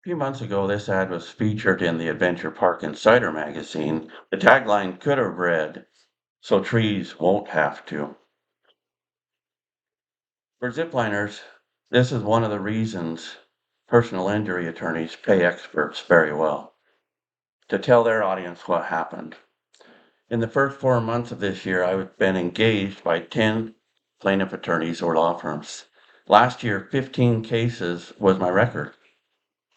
few months ago, this ad was featured in the Adventure Park Insider magazine. The tagline could have read, "So trees won't have to." For zipliners, this is one of the reasons personal injury attorneys pay experts very well to tell their audience what happened. In the first 4 months of this year, I've been engaged by 10 plaintiff attorneys or law firms. Last year, 15 cases was my record.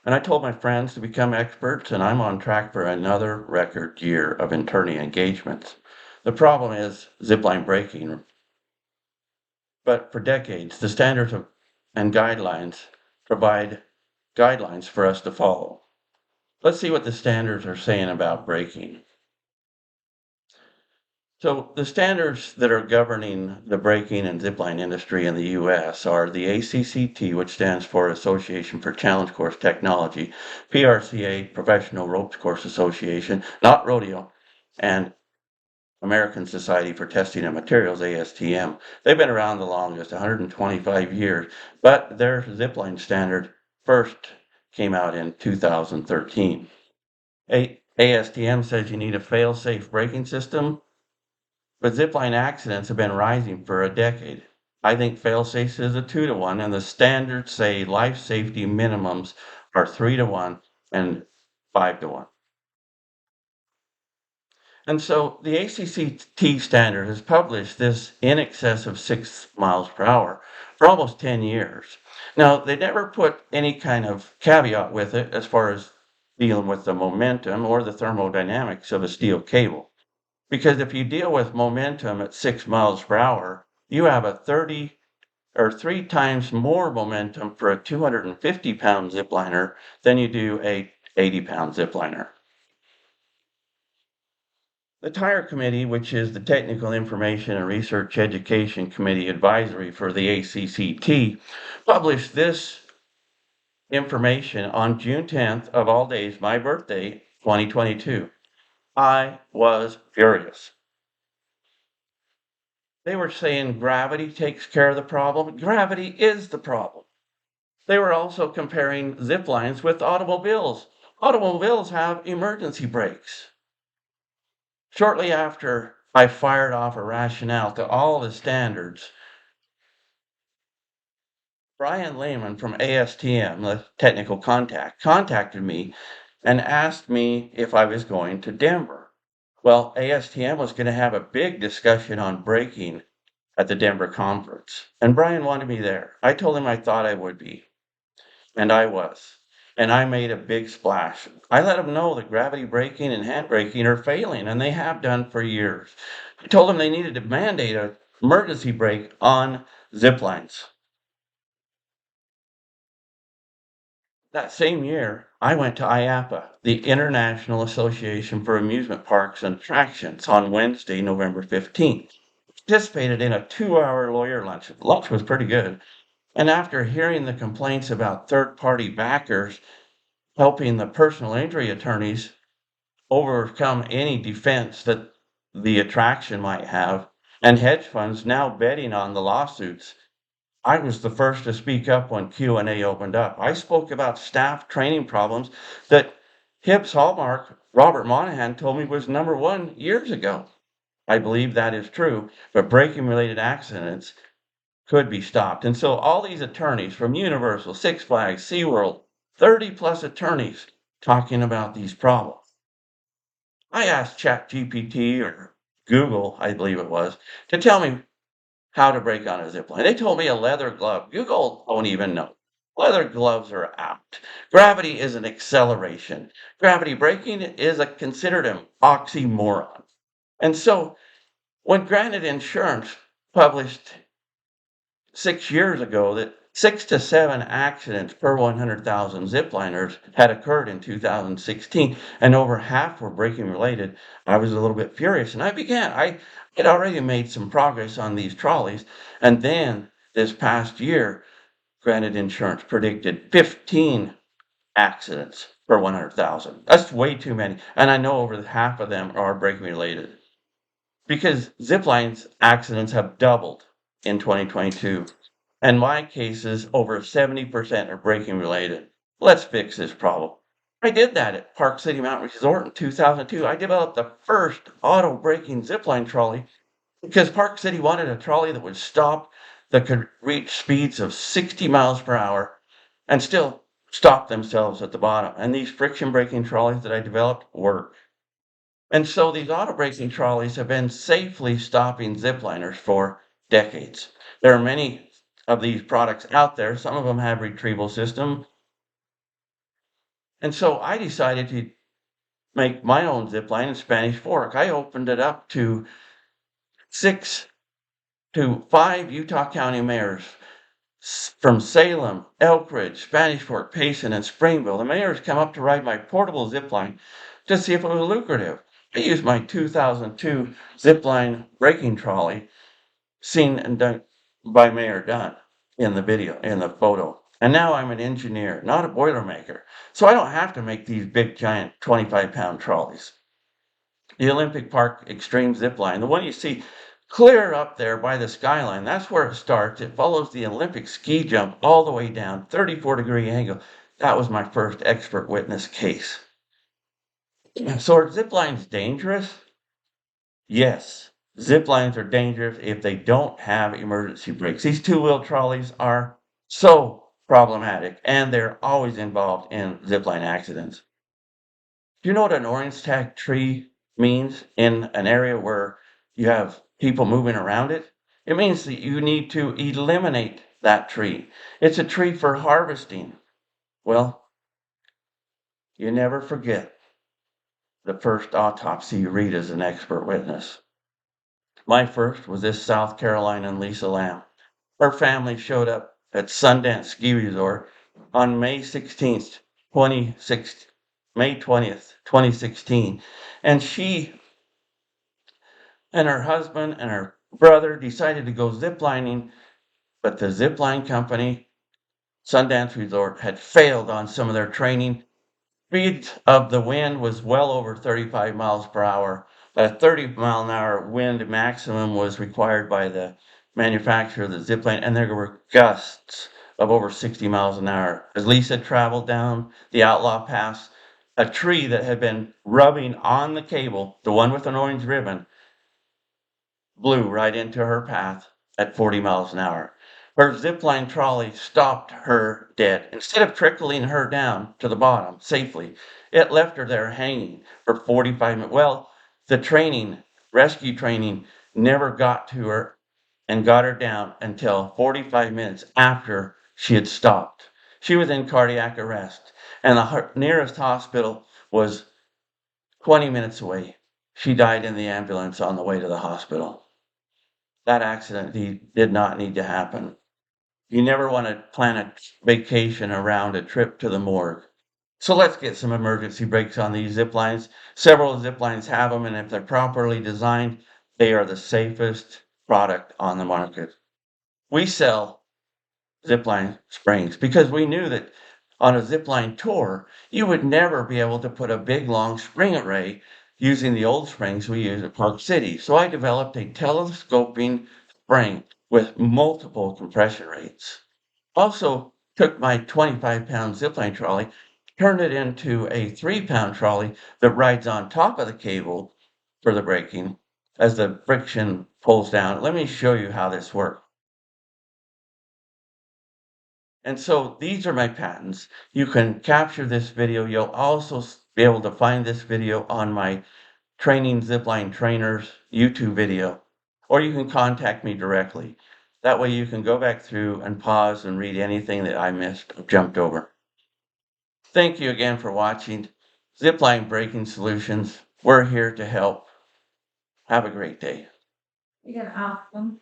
And I told my friends to become experts, and I'm on track for another record year of attorney engagements. The problem is zipline breaking. But for decades, the standards and guidelines provide guidelines for us to follow. Let's see what the standards are saying about breaking. So the standards that are governing the breaking and zipline industry in the US are the ACCT, which stands for Association for Challenge Course Technology, PRCA, Professional Ropes Course Association, not rodeo, and American Society for Testing of Materials, ASTM. They've been around the longest, 125 years, but their zipline standard first came out in 2013. ASTM says you need a fail-safe braking system, but zipline accidents have been rising for a decade. I think fail-safe is a 2-to-1, and the standards say life safety minimums are 3-to-1 and 5-to-1. And so the ACCT standard has published this in excess of 6 miles per hour for almost 10 years. Now, they never put any kind of caveat with it as far as dealing with the momentum or the thermodynamics of a steel cable. Because if you deal with momentum at 6 miles per hour, you have a 30 or 3 times more momentum for a 250-pound zipliner than you do a 80-pound zipliner. The Tire Committee, which is the Technical Information and Research Education Committee advisory for the ACCT, published this information on June 10th of all days, my birthday, 2022. I was furious. They were saying gravity takes care of the problem. Gravity is the problem. They were also comparing zip lines with automobiles. Automobiles have emergency brakes. Shortly after I fired off a rationale to all the standards, Brian Lehman from ASTM, the technical contact, contacted me and asked me if I was going to Denver. Well, ASTM was going to have a big discussion on braking at the Denver conference, and Brian wanted me there. I told him I thought I would be, and I was. And I made a big splash. I let them know that gravity braking and hand braking are failing, and they have done for years. I told them they needed to mandate an emergency brake on zip lines. That same year, I went to IAPA, the International Association for Amusement Parks and Attractions, on Wednesday, November 15th. Participated in a 2-hour lawyer lunch. Lunch was pretty good. And after hearing the complaints about third-party backers helping the personal injury attorneys overcome any defense that the attraction might have, and hedge funds now betting on the lawsuits, I was the first to speak up when Q&A opened up. I spoke about staff training problems that HIP's hallmark, Robert Monahan, told me was number one years ago. I believe that is true, but braking-related accidents could be stopped. And so all these attorneys from Universal, Six Flags, SeaWorld, 30-plus attorneys talking about these problems. I asked ChatGPT or Google, I believe it was, to tell me how to brake on a zipline. They told me a leather glove. Google don't even know. Leather gloves are out. Gravity is an acceleration. Gravity braking is considered an oxymoron. And so when Granite Insurance published 6 years ago that 6 to 7 accidents per 100,000 zipliners had occurred in 2016, and over half were braking related, I was a little bit furious, and I had already made some progress on these trolleys, and then this past year, Granite Insurance predicted 15 accidents per 100,000. That's way too many, and I know over half of them are braking related, because ziplines accidents have doubled in 2022. In my cases, over 70% are braking related. Let's fix this problem. I did that at Park City Mountain Resort in 2002. I developed the first auto braking zipline trolley because Park City wanted a trolley that would stop, that could reach speeds of 60 miles per hour and still stop themselves at the bottom. And these friction braking trolleys that I developed work. And so these auto braking trolleys have been safely stopping zipliners for decades. There are many of these products out there. Some of them have retrieval system. And so I decided to make my own zipline in Spanish Fork. I opened it up to 5 Utah County mayors from Salem, Elk Ridge, Spanish Fork, Payson, and Springville. The mayors come up to ride my portable zipline to see if it was lucrative. I used my 2002 zipline braking trolley, seen and done by Mayor Dunn in the video, in the photo. And now I'm an engineer, not a boilermaker. So I don't have to make these big, giant 25-pound trolleys. The Olympic Park Extreme Zipline, the one you see clear up there by the skyline, that's where it starts. It follows the Olympic ski jump all the way down, 34-degree angle. That was my first expert witness case. So are ziplines dangerous? Yes. Ziplines are dangerous if they don't have emergency brakes. These two-wheel trolleys are so problematic, and they're always involved in zipline accidents. Do you know what an orange tag tree means in an area where you have people moving around it? It means that you need to eliminate that tree. It's a tree for harvesting. Well, you never forget the first autopsy you read as an expert witness. My first was this South Carolinian Lisa Lamb. Her family showed up at Sundance Ski Resort on May 16th, 2016, and she and her husband and her brother decided to go ziplining, but the zipline company, Sundance Resort, had failed on some of their training. Speed of the wind was well over 35 miles per hour. A 30-mile-an-hour wind maximum was required by the manufacturer of the zipline, and there were gusts of over 60 miles an hour. As Lisa traveled down the Outlaw Pass, a tree that had been rubbing on the cable, the one with an orange ribbon, blew right into her path at 40 miles an hour. Her zipline trolley stopped her dead. Instead of trickling her down to the bottom safely, it left her there hanging for 45 minutes. Well, the rescue training, never got to her and got her down until 45 minutes after she had stopped. She was in cardiac arrest, and the nearest hospital was 20 minutes away. She died in the ambulance on the way to the hospital. That accident did not need to happen. You never want to plan a vacation around a trip to the morgue. So let's get some emergency brakes on these zip lines. Several zip lines have them, and if they're properly designed, they are the safest product on the market. We sell zipline springs because we knew that on a zipline tour, you would never be able to put a big long spring array using the old springs we use at Park City. So I developed a telescoping spring with multiple compression rates. Also took my 25-pound zipline trolley, turned it into a 3-pound trolley that rides on top of the cable for the braking as the friction pulls down. Let me show you how this works. And so these are my patents. You can capture this video. You'll also be able to find this video on my Training Zipline Trainers YouTube video, or you can contact me directly. That way you can go back through and pause and read anything that I missed or jumped over. Thank you again for watching Zipline Braking Solutions. We're here to help. Have a great day. You can ask them.